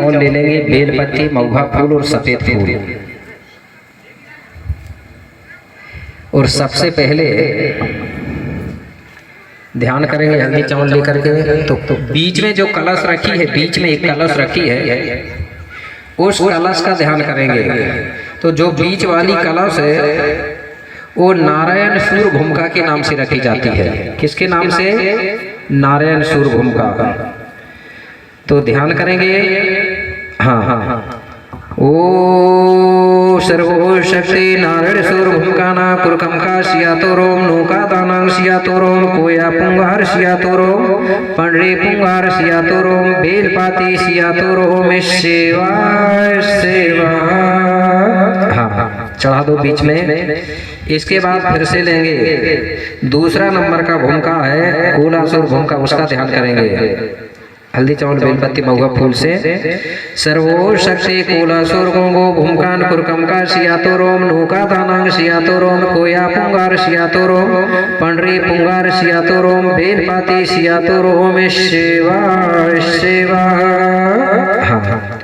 चावल ले लेंगे, बेलपत्ती, महुआ फूल और सफेद फूल। और सबसे पहले ध्यान करेंगे हल्दी चावल लेकर के, तो बीच में जो कलश रखी है, बीच में एक कलश रखी है, उस कलश का ध्यान करेंगे। तो जो बीच वाली कलश है वो नारायण सूर्य भूमिका के नाम से रखी जाती है। किसके नाम से? नारायण सूर्य भूमिका। तो ध्यान करेंगे। हाँ, ओ सर्वो शक्ति नारायण सूर्य भूमिका ना कुरकम का सिया तो रोम नौका दानांग सिया तो रोम कोया पुंगार सिया तो रोम पंडरी पुंगार सिया तो रोम बेलपाती सिया तो रोम सेवा सेवा। हाँ, चढ़ा दो बीच में। इसके बाद फिर से लेंगे दूसरा नंबर का भूमिका है कोलासुर भूमिका, उसका ध्यान करेंगे। हल्दी चावल बेलपत्ती महुआ फूल से सर्वो शक्ति कोलासुर गोंगो भूमकान कुरकम का सियातो रोम नौका दानांग सियातो रोम कोया पुंगार सियातो रोम पंडरी पुंगार सियातो रोम बेलपाती सियातो रोम सेवा सेवा। हाँ,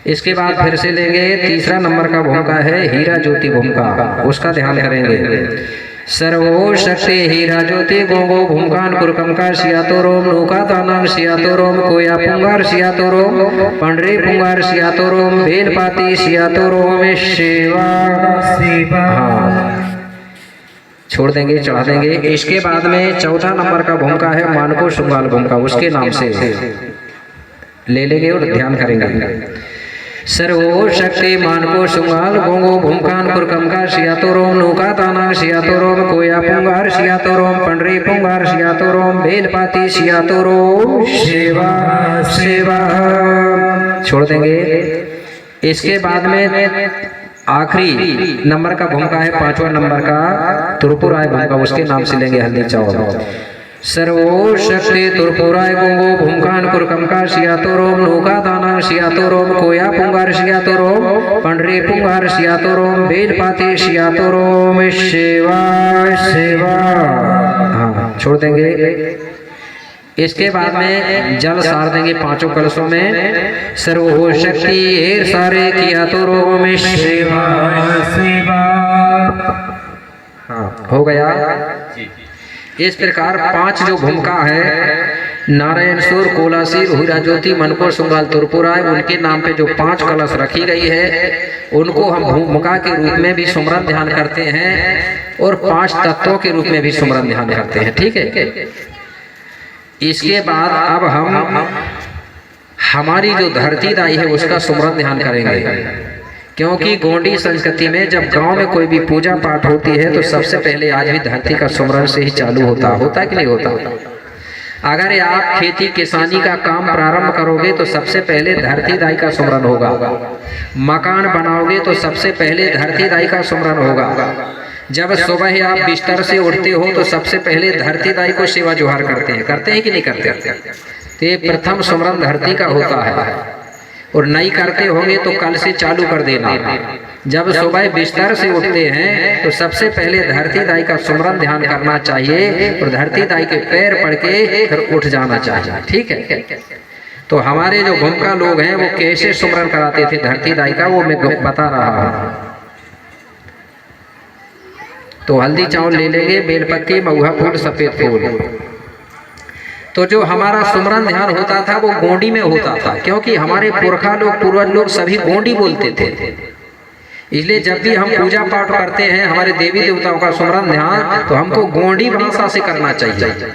इसके बाद फिर से लेंगे तीसरा नंबर का भूमिका है हीरा ज्योति भूमिका, उसका ध्यान करेंगे। सर्वो शक्ति हीरा ज्योति गोंगो भूमकान कुरकम का सियातो रोम नौका दानांग सियातो रोम कोया पुंगार सियातो रोम पंडरी पुंगार सियातो रोम बेलपाती सियातो रोम सेवा सेवा। छोड़ देंगे, चढ़ा देंगे। इसके बाद में चौथा नंबर का भूमिका है मानको शुंगाल भूमिका, उसके नाम से ले लेंगे और ध्यान करेंगे। सर्वो शक्ति मानको शुंगाल गोंगो भूमकान कुरकम का सियातो रोम नौका तानांग सियातो रोम कोया पुंगार सियातो रोम पंडरी पुंगार सियातो रोम बेलपाती सियातो रोम सेवा सेवा। छोड़ देंगे। इसके बाद में आखिरी नंबर का भूमिका है पांचवा नंबर का त्रिपुराय भूमिका, उसके नाम से लेंगे हल्दी चावल। सर्वो शक्ति त्रिपुराय गोंगो भूमकान कुरकम का सियातो रोम नौका दाना सियातो रोम कोया पुंगार सियातो रोम पंडरी पुंगार सियातो रोम बेलपाती सियातो रोम सेवा सेवा। हाँ, छोड़ देंगे। इसके बाद में जल सार देंगे पांचों कलशों में। सर्वो शक्ति हेर सारे किया तो रोम सेवा सेवा। हाँ, हो गया। इस प्रकार पांच जो भूमिका है नारायण सूर कोलासीर हीरा ज्योति मनको शुंगाल त्रिपुराय, उनके नाम पे जो पांच कलश रखी गई है उनको हम भूमिका के रूप में भी सुमरन ध्यान करते हैं और पांच तत्वों के रूप में भी सुमरन ध्यान करते हैं। ठीक है। इसके बाद अब हम हमारी जो धरती दाई है उसका सुमरन ध्यान करेंगे, क्योंकि गोंडी संस्कृति में जब गांव में कोई भी पूजा पाठ होती है तो सबसे पहले आज भी धरती का सुमरन से ही चालू होता कि नहीं होता। अगर आप खेती किसानी का काम प्रारंभ करोगे तो सबसे पहले धरती दाई का सुमरन होगा। मकान बनाओगे तो सबसे पहले धरती दाई का सुमरन होगा। जब सुबह आप बिस्तर से उठते हो तो सबसे पहले धरती दाई को सेवा जोहार करते हैं कि नहीं करते? तो ये प्रथम सुमरन धरती का होता है। और नहीं करते होंगे तो कल से चालू कर देना। जब सुबह बिस्तर से उठते हैं तो सबसे पहले धरती दाई का सुमरन ध्यान करना चाहिए और धरती दाई के पैर पड़ के फिर उठ जाना चाहिए। ठीक है। तो हमारे जो भूमिका लोग हैं वो कैसे सुमरन कराते थे धरती दाई का, वो मैं बता रहा हूँ। तो हल्दी चावल ले लेंगे, बेलपत्ती, महुआ फूल, सफेद फूल। तो जो हमारा सुमरन ध्यान होता था वो गोंडी में होता था, क्योंकि हमारे पुरखा लोग पूर्वज लोग सभी गोंडी बोलते थे। इसलिए जब भी हम पूजा पाठ करते हैं हमारे देवी देवताओं का सुमरन ध्यान तो हमको गोंडी भाषा से करना चाहिए।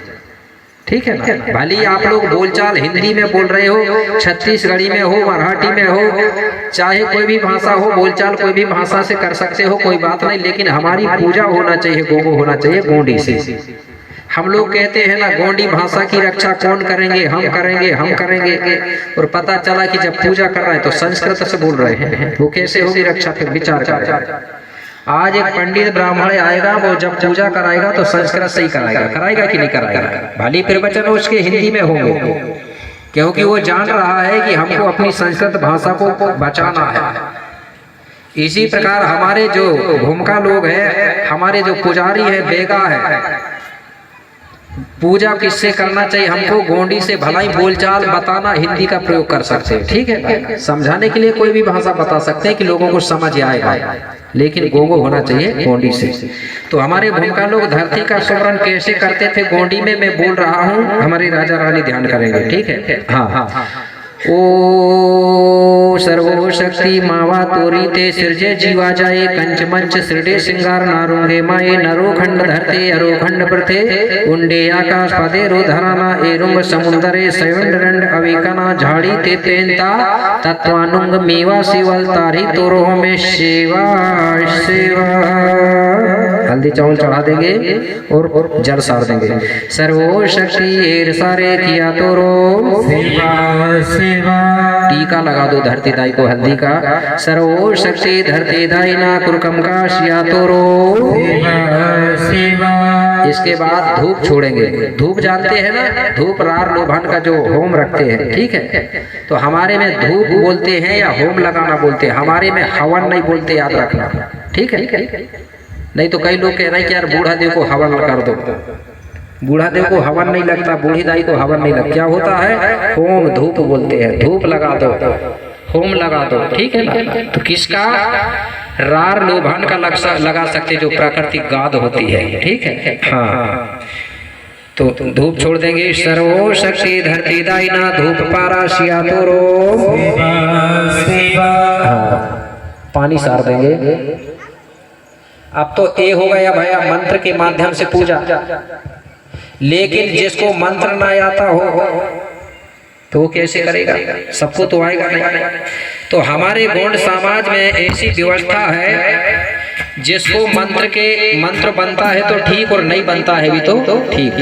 ठीक है ना। भले आप लोग बोलचाल हिंदी में बोल रहे हो, छत्तीसगढ़ी में हो, मराठी में हो, चाहे कोई भी भाषा हो, बोलचाल कोई भी भाषा से कर सकते हो, कोई बात नहीं, लेकिन हमारी पूजा होना चाहिए, गोगो होना चाहिए गोंडी से। हम लोग कहते हैं ना गोंडी भाषा की रक्षा कौन करेंगे? हम करेंगे, हम करेंगे। और पता चला कि जब पूजा कर रहे हैं तो संस्कृत से बोल रहे हैं, वो कैसे होगी रक्षा? फिर विचार करें। आज एक पंडित ब्राह्मण आएगा, वो जब पूजा कराएगा तो संस्कृत से ही कराएगा कि नहीं कराएगा? भली प्रवचन उसके हिंदी में होंगे, क्योंकि वो जान रहा है कि हमको अपनी संस्कृत भाषा को बचाना है। इसी प्रकार हमारे जो भूमिका लोग हैं, हमारे जो पुजारी है, बेगा है, पूजा किससे करना चाहिए हमको, गोंडी से भलाई बोलचाल बताना, हिंदी का प्रयोग कर सकते हैं, ठीक है। समझाने के लिए कोई भी भाषा बता सकते हैं कि लोगों को समझ आएगा, लेकिन गोगो होना चाहिए गोंडी से। तो हमारे भूमिका लोग धरती का सुमरन कैसे करते थे गोंडी में मैं बोल रहा हूँ, हमारी राजा रानी ध्यान करेंगे, ठीक है। हाँ, ओ सर्वो शक्ति मावा तोरी ते सिरजे जीवा जाए कंच मंच सृडे सिंगार नारुंगे माए नरो खंड धरते अरो खंड प्रथे उंडे आकाश पदे रो धराना एरुंग समुंदरे सयुंड रंड अविकना झाड़ी ते पेंता तत्वानुंग मेवा सेवल तारी तोरो में सेवा सेवा। हल्दी चावल चढ़ा देंगे और जल सार देंगे। सर्वो शक्ति एर सारे किया तोरो सेवा सेवा। टीका लगा दो धरती दाई को हल्दी का। सर्वो शक्ति धरती दाई ना कुरकम का शिया तोरो सेवा सेवा। इसके बाद धूप छोड़ेंगे। धूप जानते हैं ना, धूप रार लोभान का जो होम रखते हैं, ठीक है। तो हमारे में धूप बोलते हैं या होम लगाना बोलते हैं, हमारे में हवन नहीं बोलते, याद रखना, ठीक है। नहीं तो कई लोग कह रहे हैं कि यार बूढ़ा देव को हवन कर दो, बूढ़ा देव को हवन नहीं लगता, बूढ़ी दाई को हवन नहीं लगता। क्या होता है, होम धूप बोलते हैं, धूप लगा दो, होम लगा दो, ठीक है ना। तो किसका, रार लोभान का लगा सकते जो प्राकृतिक गाद होती है, ठीक है। हाँ, तो धूप छोड़ देंगे। सर्वो शक्ति धरती दाई ना धूप पारा शिया तोरो पानी सार देंगे। अब तो ये हो गया भैया मंत्र के माध्यम से पूजा, लेकिन जिसको मंत्र ना आता हो तो वो कैसे करेगा, सबको तो आएगा नहीं। तो हमारे गोंड समाज में ऐसी व्यवस्था है, जिसको मंत्र बनता है तो ठीक और नहीं बनता है भी तो ठीक।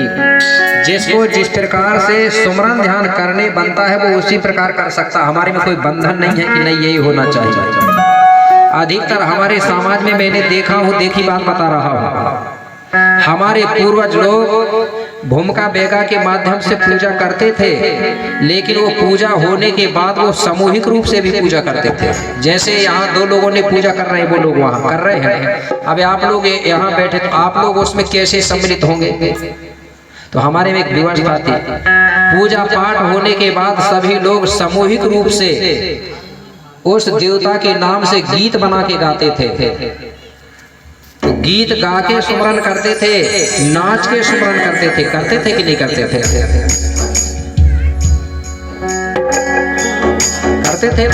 जिसको जिस प्रकार से सुमरन ध्यान करने बनता है वो उसी प्रकार कर सकता। हमारे में कोई बंधन नहीं है कि नहीं यही होना चाहिए। अधिकतर हमारे समाज में मैंने देखा हूँ, देखी बात बता रहा हूँ, हमारे पूर्वज लोग भूमिका बेगा के माध्यम से पूजा करते थे, लेकिन वो पूजा होने के बाद वो सामूहिक रूप से भी पूजा करते थे। जैसे यहाँ दो लोगों ने पूजा कर रहे हैं, वो लोग वहाँ कर रहे हैं, अब आप लोग यहाँ बैठे तो आप लोग उसमें कैसे सम्मिलित होंगे। तो हमारे में एक व्यवस्था थी, पूजा पाठ होने के बाद सभी लोग सामूहिक रूप से उस देवता के नाम से गीत बना के गाते थे। तो गीत गा के सुमरन करते थे, नाच के सुमरन करते थे कि नहीं करते थे, करते थे।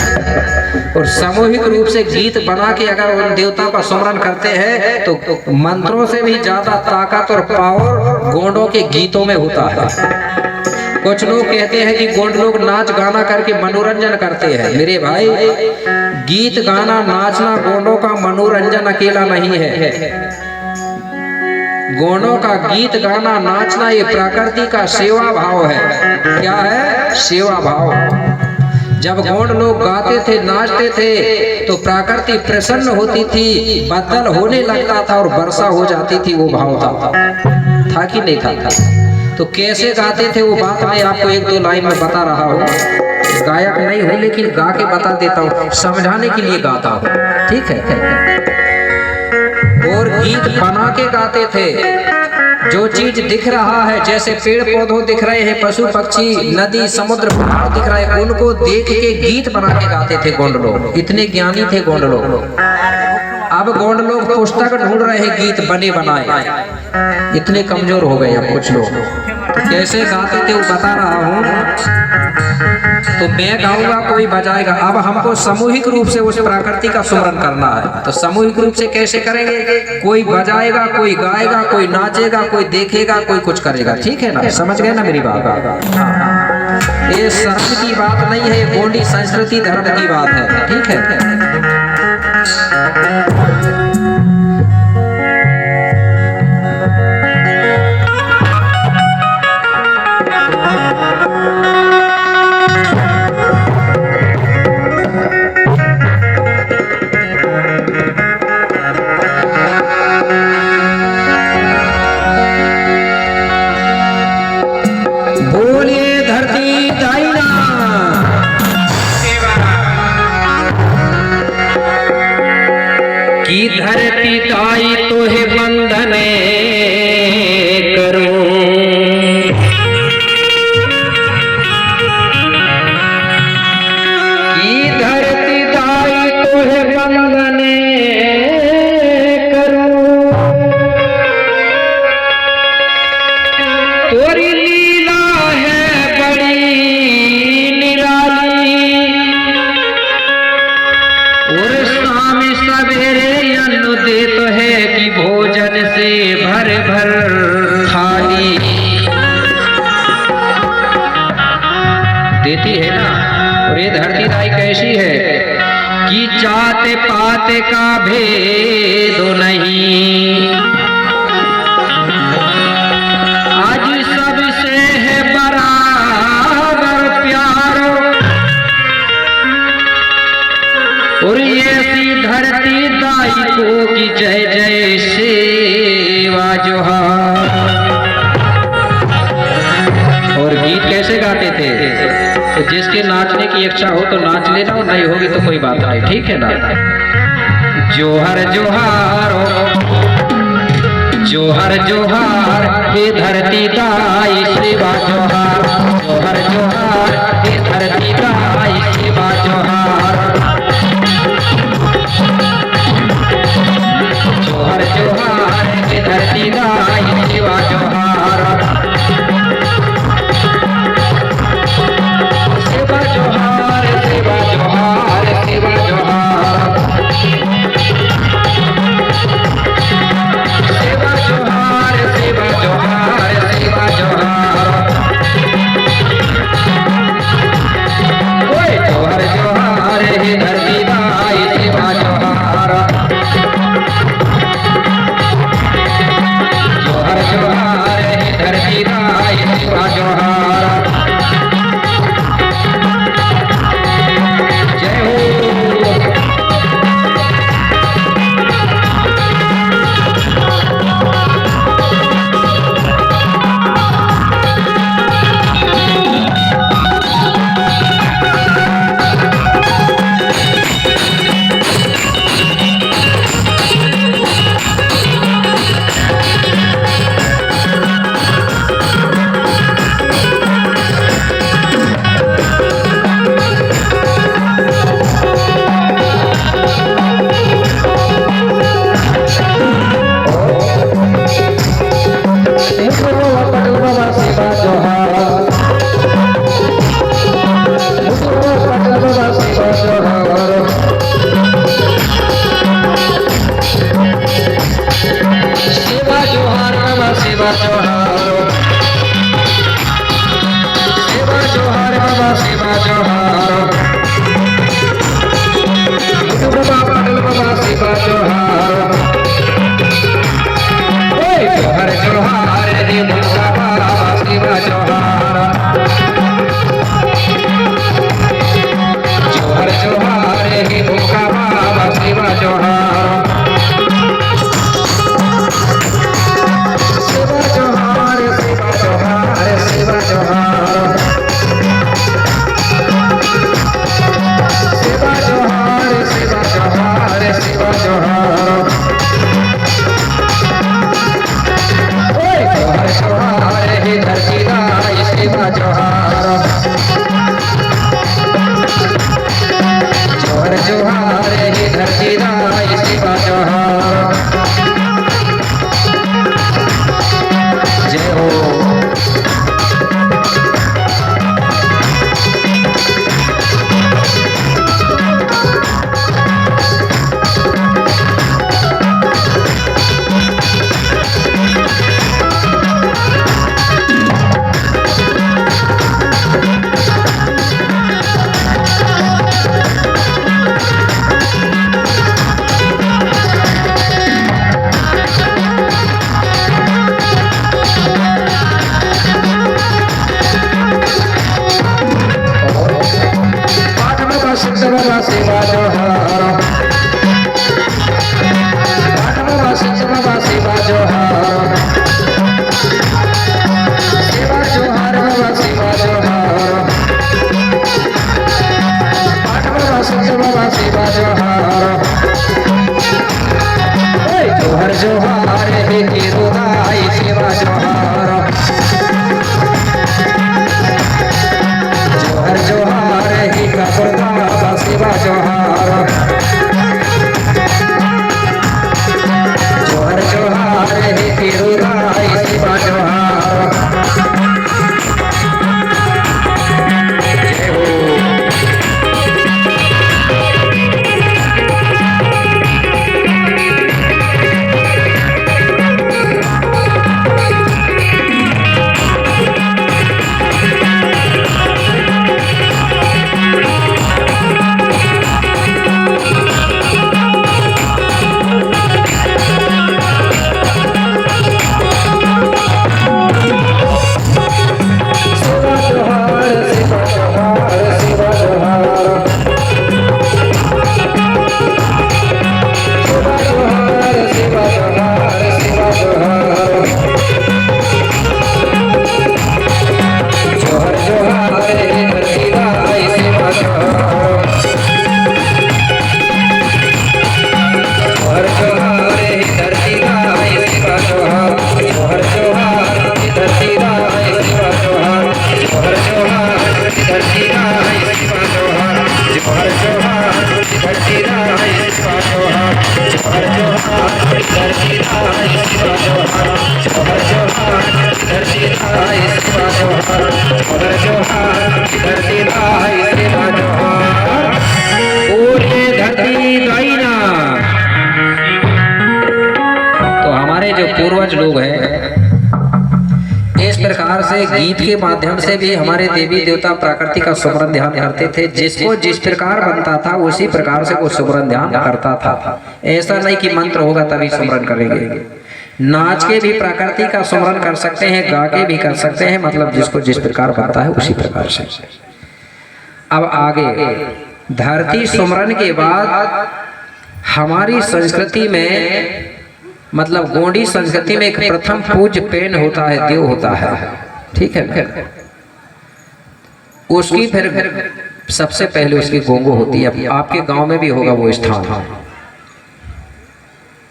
और सामूहिक रूप से गीत बना के अगर उन देवता का सुमरन करते हैं तो मंत्रों से भी ज्यादा ताकत और पावर गोंडों के गीतों में होता है। कुछ लोग कहते हैं कि गोंड लोग नाच गाना करके मनोरंजन करते हैं। मेरे भाई, गीत गाना नाचना गोंडों का मनोरंजन अकेला नहीं है। गोंडों का गीत गाना नाचना ये प्रकृति का सेवा भाव है। क्या है, सेवा भाव। जब गोंड लोग गाते थे, नाचते थे तो प्रकृति प्रसन्न होती थी, बदल होने लगता था और वर्षा हो जाती थी। वो भाव था कि नहीं था। तो कैसे गाते थे वो बात मैं आपको एक दो लाइन में बता रहा हूँ। गायक नहीं हूँ लेकिन गा के बता देता हूँ, समझाने के लिए गाता हूँ, ठीक है। और गीत बना के गाते थे। जो चीज दिख रहा है, जैसे पेड़ पौधों दिख रहे हैं, पशु पक्षी, नदी समुद्र पहाड़ दिख रहा है, उनको देख के गीत बना के गाते थे गोंड लोग। इतने ज्ञानी थे गोंड लोग। अब गोंड लोग पुस्तक ढूंढ रहे हैं गीत बने बनाए, इतने कमजोर हो गए अब कुछ लोग। तो कैसे गाते थे वो बता रहा हूँ। तो मैं गाऊंगा, कोई बजाएगा। अब हमको सामूहिक रूप से उस प्रकृति का सुमरन करना है। तो सामूहिक रूप से कैसे करेंगे, कोई बजाएगा, कोई गाएगा, कोई नाचेगा, कोई देखेगा, कोई कुछ करेगा, ठीक है ना। समझ गए ना मेरी बात। ये शर्म की बात नहीं है, गोंडी संस्कृति धर्म की बात है, ठीक है। की धरती दाई तो है बंधने करूं, देती है ना। और ये धरती दाई कैसी है कि जात पात का भेद नहीं, आज सबसे है बराबर प्यार। और ये ऐसी धरती दाई को की जय जय सेवा जोहार। और गीत कैसे गाते थे, तो जिसके नाचने की इच्छा हो तो नाच लेना, और नहीं होगी तो कोई बात नहीं, ठीक है ना। जोहर जोहार जोहर जोहार हे धरती दाई सेवा जोहार। जोहर जोहार हे धरती दाई सेवा जोहार। जोहर जोहार हे धरती दाई सेवा जोहार। सेवा जोहार सेवा जोहार सेवा जोहार। सेवा जोहार सेवा जोहार सेवा जोहार। ओए जोहर जोहार हे धरती दाई सेवा जोहार। जोहर जोहार हे धरती दाई सेवा जोहार। जय हो। पूर्वज लोग हैं। इस प्रकार से गीत के माध्यम से भी हमारे देवी देवता प्रकृति का सुमरन ध्यान करते थे। जिसको जिस प्रकार बनता था उसी प्रकार से वो सुमरन ध्यान करता था। ऐसा नहीं कि मंत्र होगा तभी सुमरन करेंगे। नाच के भी प्रकृति का सुमरन कर सकते हैं, गा के भी कर सकते हैं, मतलब जिसको जिस प्रकार बनता है उसी प्रकार से। अब आगे धरती सुमरन के बाद हमारी संस्कृति में, मतलब गोंडी संस्कृति में एक प्रथम पूज्य पेन होता है, देव होता है, ठीक है। उसकी फिर सबसे पहले उसकी गोंगो होती है। आपके गांव में भी होगा वो स्थान,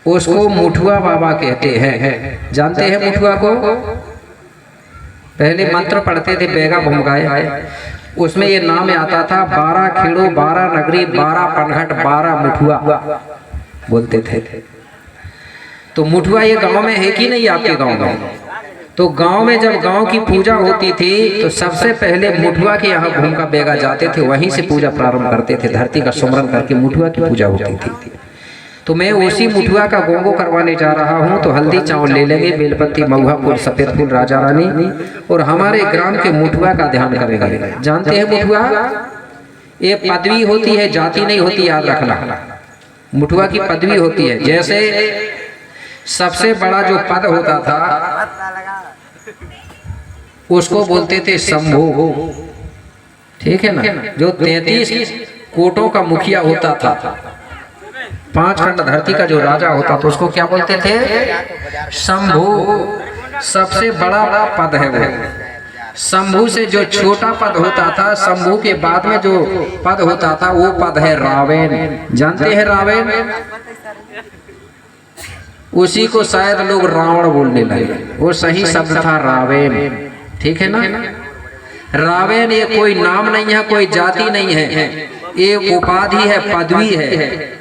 उसको मुठुआ बाबा कहते हैं। जानते हैं मुठुआ को? पहले मंत्र पढ़ते थे बेगा भुमगाए, उसमें ये नाम आता था 12 खेड़ो 12 नगरी 12 पनघट 12 मुठुआ बोलते थे। तो मुठुआ ये गांव में है कि नहीं आपके गांव में? तो गांव में जब गांव की पूजा होती थी तो सबसे पहले मुठुआ के यहाँ भूमका बेगा जाते थे, वहीं से पूजा प्रारंभ करते थे। धरती का सुमरन करके मुठुआ की पूजा होती थी। तो मैं उसी मुठुआ का गोंगो करवाने जा रहा हूँ। तो हल्दी चावल ले लेंगे, बेलपत्ती, महुआ फूल, सफेद फूल, राजा रानी, और हमारे ग्राम के मुठुआ का ध्यान करेंगे। जानते हैं मुठुआ ये पदवी होती है, जाति नहीं होती, याद रखना। मुठुआ की पदवी होती है। जैसे सबसे बड़ा जो पद होता था उसको बोलते थे शंभू, ठीक है ना। जो 33 कोटों का मुखिया होता था, 5 खंड धरती का जो राजा होता था, उसको क्या बोलते थे? शंभू। सबसे बड़ा पद है वो। शंभू से जो छोटा पद होता था, शंभू के बाद में जो पद होता था वो पद है रावेन। जानते हैं रावेन? उसी को शायद लोग रावण बोलने लगे, वो सही शब्द था रावेन, ठीक है ना। रावेन ये कोई नाम नहीं है, कोई जाति नहीं है, ये उपाधि है, पदवी है।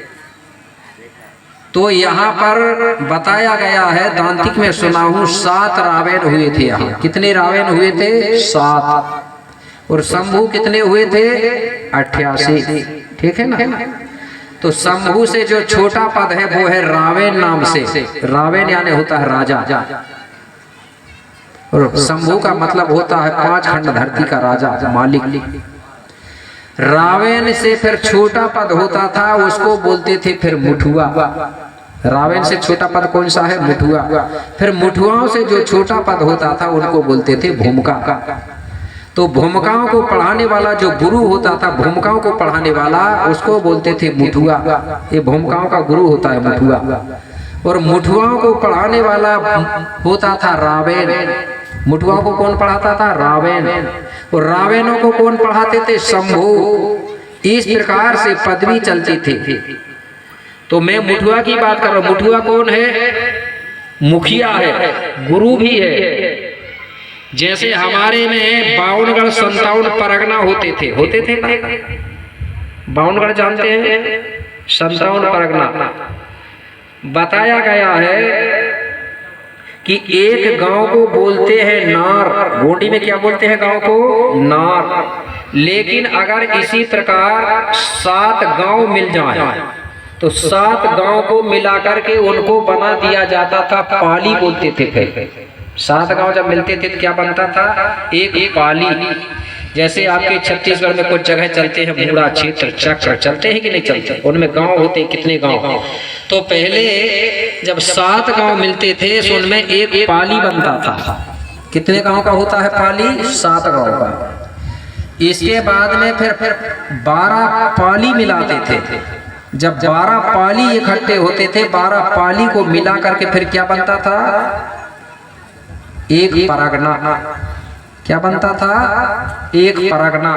तो यहाँ पर बताया गया है, दांतिक में सुना हूँ, 7 रावेन हुए थे यहाँ। कितने रावेन हुए थे? 7। और शंभू कितने हुए थे? 88, ठीक है ना। तो शंभू से जो छोटा पद है वो है रावेन नाम से। रावेन यानी होता है राजा, और शंभू का मतलब होता है 5 खंड धरती का राजा, मालिक। रावेन से फिर छोटा पद होता था, उसको बोलते थे फिर मुठुआ। रावेन से छोटा पद कौन सा है? मुठुआ। फिर मुठुआओं से जो छोटा पद होता था उनको बोलते थे भूमिका। तो भूमिकाओं को पढ़ाने वाला जो गुरु होता था, भूमिकाओं को पढ़ाने वाला, उसको बोलते थे मुठुआ। ये भूमिकाओं का गुरु होता है मुठुआ। और मुठुआओं को पढ़ाने वाला होता था रावेन। मुठुआओं को कौन पढ़ाता था? रावेन। और रावेनों को कौन पढ़ाते थे? शंभू। इस प्रकार से पदवी चलती थी। तो मैं मुठुआ की बात कर रहा हूँ। मुठुआ कौन है? मुखिया है, गुरु भी है। जैसे हमारे में 52गढ़ 57 परगना होते थे ना। 52गढ़ जानते हैं? 57 परगना। बताया गया है कि एक गांव को बोलते हैं नार। गोंडी में क्या बोलते हैं गांव को? नार। लेकिन अगर इसी प्रकार 7 गांव मिल जाए तो 7 गांव को मिलाकर के उनको बना दिया जाता था पाली बोलते थे। फिर 7 गांव जब मिलते थे तो क्या बनता था? एक पाली। जैसे आपके छत्तीसगढ़ में कुछ जगह चलते हैं, बूढ़ा क्षेत्र, चक्र चलते हैं कि नहीं चलते? उनमें गांव होते हैं, कितने गांव? तो पहले जब 7 गांव मिलते थे तो उनमें एक पाली बनता था। कितने गांव का होता है पाली? 7 गांव का। इसके बाद में फिर 12 पाली मिलाते थे। जब 12 पाली इकट्ठे होते थे, 12 पाली को मिला करके फिर क्या बनता था? एक परगना। क्या बनता था? एक परगना।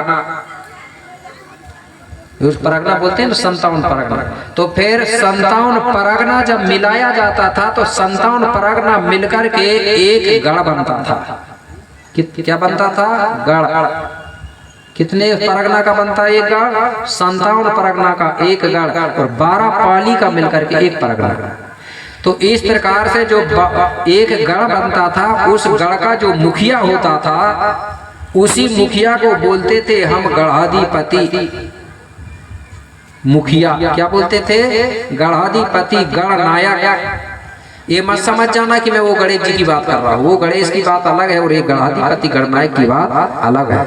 उस परगना बोलते हैं 57 परगना। तो फिर 57 परगना जब मिलाया जाता था तो 57 परगना मिलकर के एक गढ़ बनता था। क्या बनता था? गढ़। कितने परगना का बनता है एक गढ़? 57 परगना का एक गढ़, और 12 पाली का मिलकर के एक परगना। तो इस प्रकार से जो एक गढ़ बनता था, उस गढ़ का जो मुखिया होता था, उसी मुखिया को बोलते थे हम गढ़ाधिपति। मुखिया क्या बोलते थे? गढ़ाधिपति, गढ़ नायक। ये मत समझ जाना कि मैं वो गणेश जी की बात कर रहा हूँ, वो गणेश की बात अलग है और ये गणाधिपति गणनायक की बात अलग है।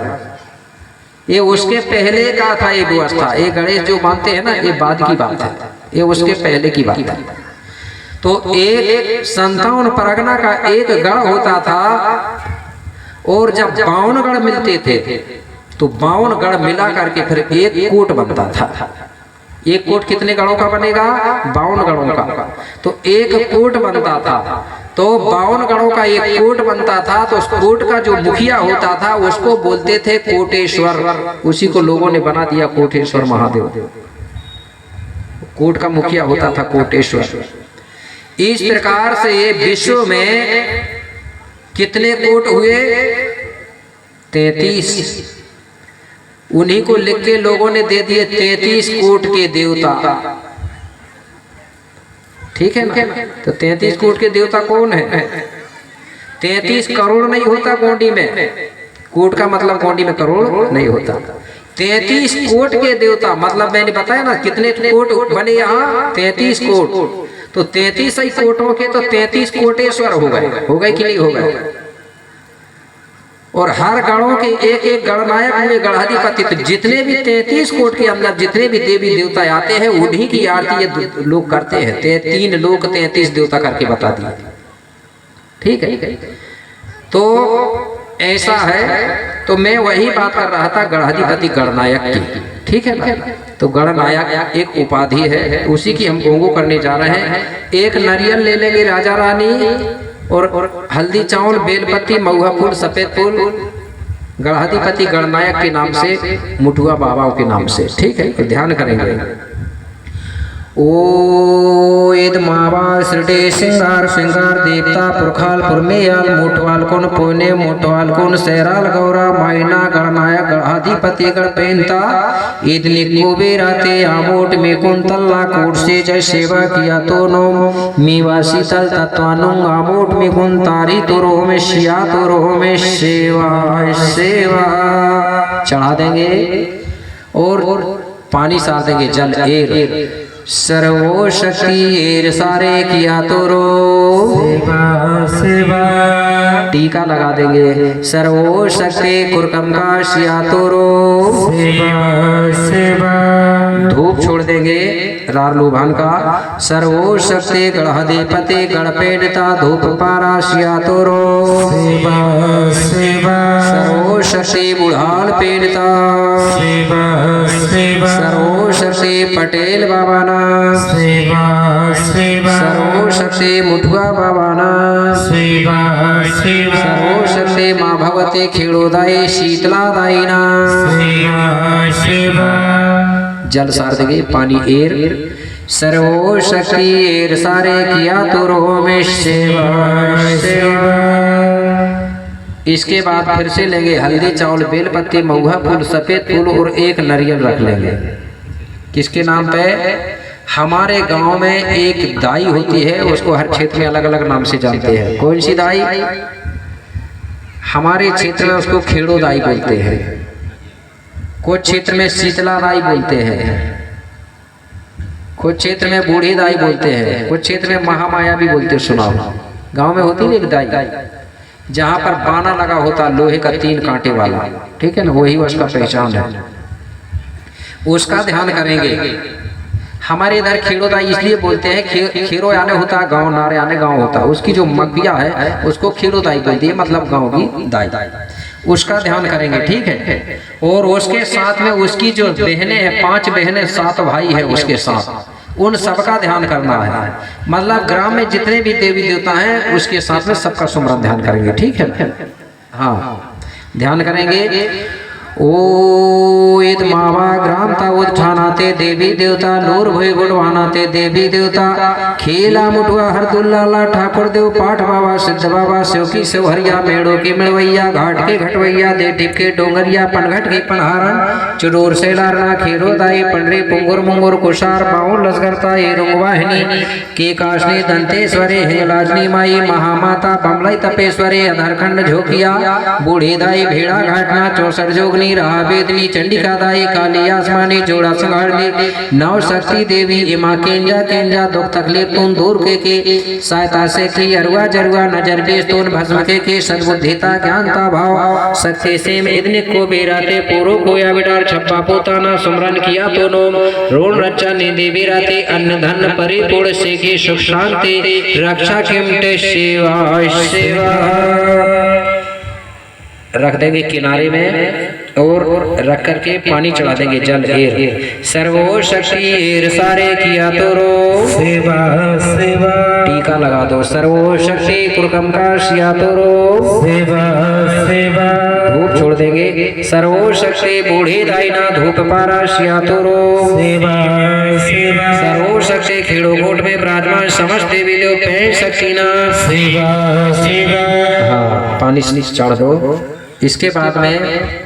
ये उसके पहले का था ये व्यवस्था। ये गणेश जो मानते हैं ना, ये बाद की बात है, ये उसके पहले की बात है। तो एक 57 परगना का एक गण होता था, और जब 52 गण मिलते थे तो 52 गण मिला करके फिर एक कोट बनता था। एक कोट कितने गणों का बनेगा? 52 गणों का। तो एक कोट बनता था, तो 52 गणों का एक कोट बनता था। तो उस कोट का जो मुखिया होता था उसको बोलते थे कोटेश्वर। उसी को लोगों ने बना दिया कोटेश्वर महादेव। कोट का मुखिया होता था कोटेश्वर। इस प्रकार से ये विश्व में कितने कोट हुए? 33। उन्हीं को लिख के लोगों ने दे दिए 33 कोट के देवता। ठीक है ना? तो 33 कोट के देवता कौन है? 33 करोड़ नहीं होता गोंडी में। कोट का मतलब गोंडी में करोड़ नहीं होता। 33 कोट के देवता, मतलब मैंने बताया ना कितने कोट बने यहाँ? 33 कोट। तो 33 ही कोटों के तो 33 कोटेश्वर हो गए कि नहीं हो गए? और हर गणों के एक एक गणनायक हुए गणाधिपति। तो जितने भी 33 कोट के अंदर जितने भी देवी देवता आते हैं उन्हीं की आरती ये लोग करते हैं। 3 लोग 33 देवता करके बता दिए। ठीक है, तो ऐसा है। तो मैं वही बात कर रहा था गणाधिपति गणनायक की। ठीक है ना? तो गणनायक एक उपाधि है, उसी की हम भोंगो करने जा रहे हैं। एक नारियल ले लेंगे राजा रानी, और हल्दी चावल बेलपत्ती महुआ फूल सफेद फूल गणाधिपति गणनायक के नाम से, मुठुआ बाबाओं के नाम से। ठीक है, तो ध्यान करेंगे। ओ एद मावा श्रडे सिंगार सिंगार देवता पुरखाल पुरमेयाल मोटवाल कुन पुणे मोटवाल कुन सैराल गौरा मायना गणनायक गणाधिपति गणपेंता ईदने कुबेराते आमोट में कुन तल्ला कोट से जय सेवा किया तो नो मीवासी तल तत्वानुंग आमोट में कुन तारी तो रोह में शिया तो रोह में सेवा सेवा चढ़ा देंगे और पानी सार देंगे जल एर। सर्वो शक्ति एर सारे किया तो रो सेवा सेवा टीका लगा देंगे। सर्वो शक्ति कुरकम का शिया तो रो सेवा सेवा धूप छोड़ देंगे रारलुभान का। सर्वो शक्ति गणाधिपति गणपेंता धूप पारा शिया तो रो सेवा सेवा सर्वो शक्ति बुढ़ाल पेंता सेवा सेवा सर्वो शक्ति पटेल बाबा सेवा सेवा सर्वो शक्ति मुठुआ बाबाना सेवा सेवा सर्वो शक्ति माँ भगवती खेड़ोदाई शीतलादायीना सेवा सेवा जल सार देंगे पानी एर। सर्वो शक्ति एर सारे किया तो रोह में सेवा सेवा। इसके बाद फिर से लेंगे हल्दी चावल बेलपत्ती महुआ फूल सफेद फूल और एक नारियल रख लेंगे। किसके नाम पे? हमारे गांव में एक दाई होती है, उसको हर क्षेत्र में अलग अलग नाम से जानते हैं। कौन सी दाई? हमारे क्षेत्र में उसको खेड़ो दाई बोलते हैं, कुछ क्षेत्र में शीतला दाई बोलते हैं, कुछ क्षेत्र में बूढ़ी दाई बोलते हैं, कुछ क्षेत्र में महामाया भी बोलते। सुनाओ, गांव में होती है एक दाई जहां पर बाना लगा होता लोहे का 3 कांटे वाला। ठीक है ना? वही उसका पहचान है, उसका ध्यान करेंगे। हमारे इधर खेड़ो दाई इसलिए बोलते हैं, खेरो यानी होता है गांव, नारे यानी गांव होता है। उसकी जो मगबिया है उसको खेड़ो दाई बोलती है, मतलब गांव की दाई। उसका ध्यान करेंगे। ठीक है, और उसके साथ में उसकी जो बहनें हैं, 5 बहनें 7 भाई है उसके साथ, उन सबका ध्यान करना है। मतलब ग्राम में जितने भी देवी देवता हैं उसके साथ में सबका सुमरन ध्यान करेंगे। ठीक है? हाँ, ध्यान करेंगे। ओ ईद मावा ग्राम ता उठानाते देवी देवता नूर भय गुणवानाते देवी देवता खेला मुठुआ हरदुल्ला ठाकुर देव पाठ बाबा सिद्ध बाबा सेवकी सेवहरिया मेड़ो के मेड़वैया घाट के घटवैया दे टिप के डोंगरिया पनघट के पनहारन चुडोर से लारना खेरो दाई पंडरे पुंगुर मुंगुर कुशार पाऊ लसगरता ये रुंगवाहिनी के काशनी दंतेश्वरी हिंगलाजनी माई महामाता बमलाई तपेश्वरी अधरखंड झोकिया बूढ़ी दाई भेड़ा घाटना 64 जोगनी रहा वेदनी चंडिका दाई काली आसमानी जोड़ा संघाट वाणी नव शक्ति देवी इमा केंजा केंजा दुख तकलीफ तुम दूर के सहायता से की अरुआ जरुआ नजर बेस तोन भस्म के सद्बुद्धिता ज्ञानता भाव शक्ति से इतने को बेराते पूरो कोया बिटार छप्पा पोताना सुमरन किया तो नोम रोण रचा ने देवी राते अन्न धन परिपूर्ण से की सुख शांति रक्षा किमटे सेवा सेवा रख देंगे किनारे में और रख करके पानी चढ़ा देंगे जल एर सर्वो शक्ति एर सारे किया तो रो सेवा सेवा टीका लगा दो सर्वो शक्ति कुरकम का शिया तो रो सेवा सेवा धूप छोड़ देंगे सर्वो शक्ति बूढ़ी दाइना धूप पारा शिया तो रो सेवा सेवा सर्वो शक्ति खेड़ो कोट में विराजमान समस्त देवी देव पैं शक्ति ना सेवा सेवा। हाँ पानी चढ़ दो। इसके बाद में